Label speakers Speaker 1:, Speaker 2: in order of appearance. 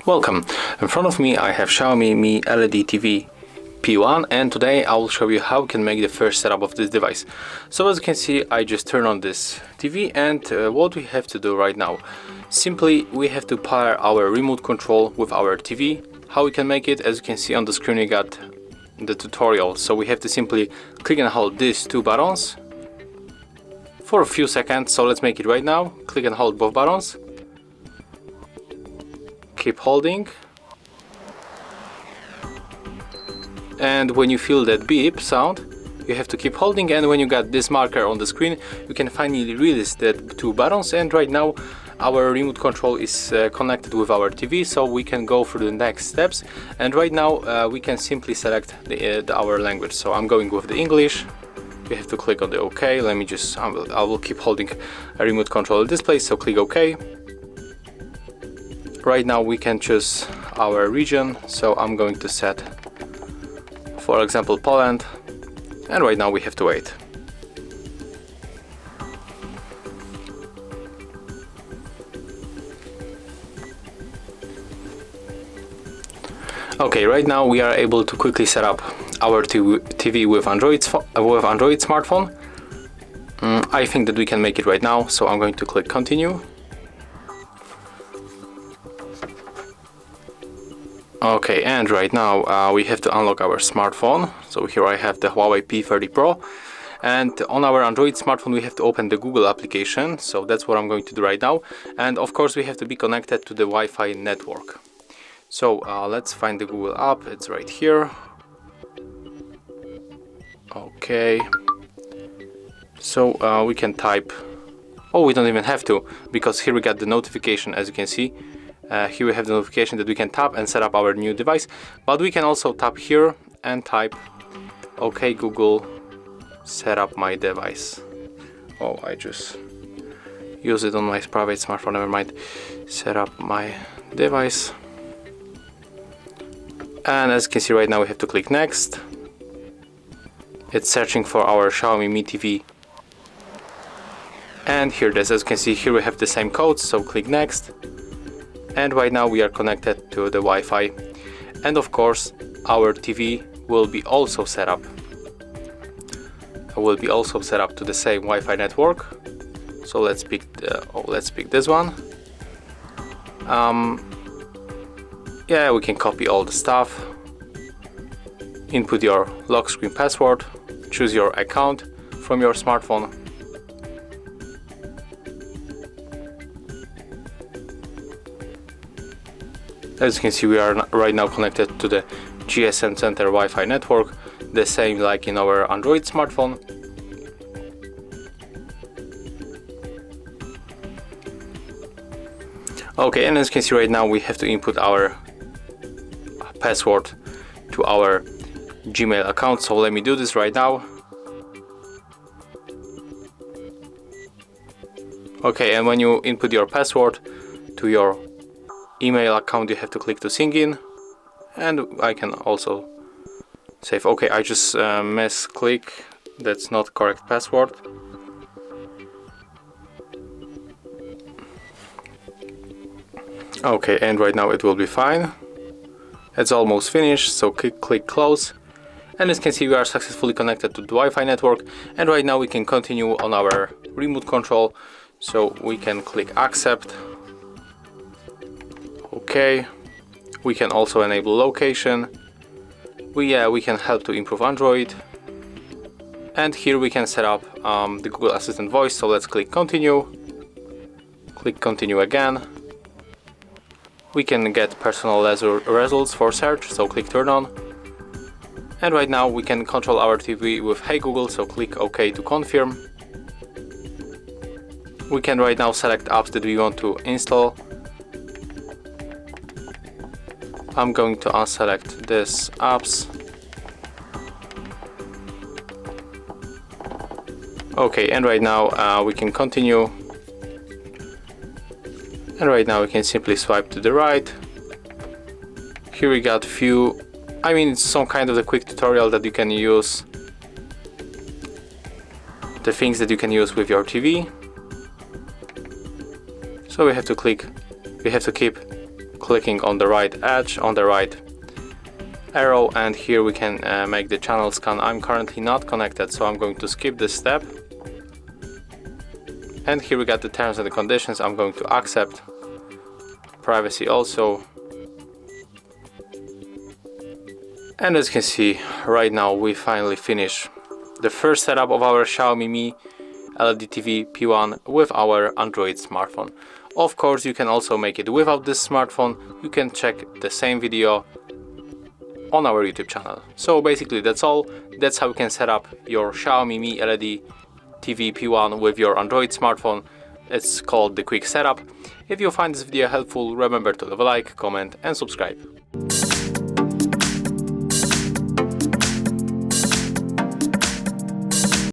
Speaker 1: Welcome. In front of me I have Xiaomi Mi LED TV P1, and today I will show you how you can make the first setup of this device. So as you can see, I just turn on this TV, and what we have to do right now, simply we have to pair our remote control with our TV. How we can make it, as you can see on the screen, you got the tutorial. So we have to simply click and hold these two buttons for a few seconds. So let's make it right now. Click and hold both buttons. Keep holding, and when you feel that beep sound, you have to keep holding, and when you got this marker on the screen, you can finally release the two buttons. And right now our remote control is connected with our TV, so we can go through the next steps. And right now we can simply select our language. So I'm going with the English. You have to click on the OK. Let me just, I will keep holding a remote control at this place, so click OK. Right now we can choose our region, so I'm going to set, for example, Poland, and right now we have to wait. Okay, right now we are able to quickly set up our TV with Android smartphone. I think that we can make it right now, so I'm going to click continue. Okay, and right now we have to unlock our smartphone. So here I have the Huawei P30 Pro, and on our Android smartphone we have to open the Google application. So that's what I'm going to do right now, and of course we have to be connected to the Wi-Fi network. So let's find the Google app. It's right here. Okay, so we can type, oh, we don't even have to, because here we got the notification. As you can see, here we have the notification that we can tap and set up our new device, but we can also tap here and type, OK Google, set up my device. Oh, I just use it on my private smartphone, never mind. Set up my device. And as you can see right now we have to click next. It's searching for our Xiaomi Mi TV. And here it is. As you can see, here we have the same code, so click next. And right now we are connected to the Wi-Fi, and of course our TV will be also set up to the same Wi-Fi network. So let's pick this one. Yeah, we can copy all the stuff, input your lock screen password, choose your account from your smartphone. As you can see, we are right now connected to the GSM Center Wi-Fi network, the same like in our Android smartphone. Okay, and as you can see right now we have to input our password to our Gmail account, so let me do this right now. Okay, and when you input your password to your email account, you have to click to sync in, and I can also save. Okay, I just misclick, that's not correct password. Okay, and right now it will be fine. It's almost finished, so click close, and as you can see we are successfully connected to the Wi-Fi network. And right now we can continue on our remote control, so we can click accept. Okay, we can also enable location. We can help to improve Android, and here we can set up the Google Assistant voice. So let's click continue. Click continue again. We can get personal results for search, so click turn on. And right now we can control our TV with Hey Google, so click OK to confirm. We can right now select apps that we want to install. I'm going to unselect this apps. Okay, and right now we can continue. And right now we can simply swipe to the right. Here we got few, it's some kind of a quick tutorial that you can use, the things that you can use with your TV. So we have to keep clicking on the right edge, on the right arrow, and here we can make the channel scan. I'm currently not connected, so I'm going to skip this step. And here we got the terms and the conditions. I'm going to accept. Privacy also. And as you can see, right now we finally finished the first setup of our Xiaomi Mi LED TV P1 with our Android smartphone. Of course, you can also make it without this smartphone. You can check the same video on our YouTube channel. So basically that's all. That's how you can set up your Xiaomi Mi LED TV P1 with your Android smartphone. It's called the quick setup. If you find this video helpful, remember to leave a like, comment and subscribe.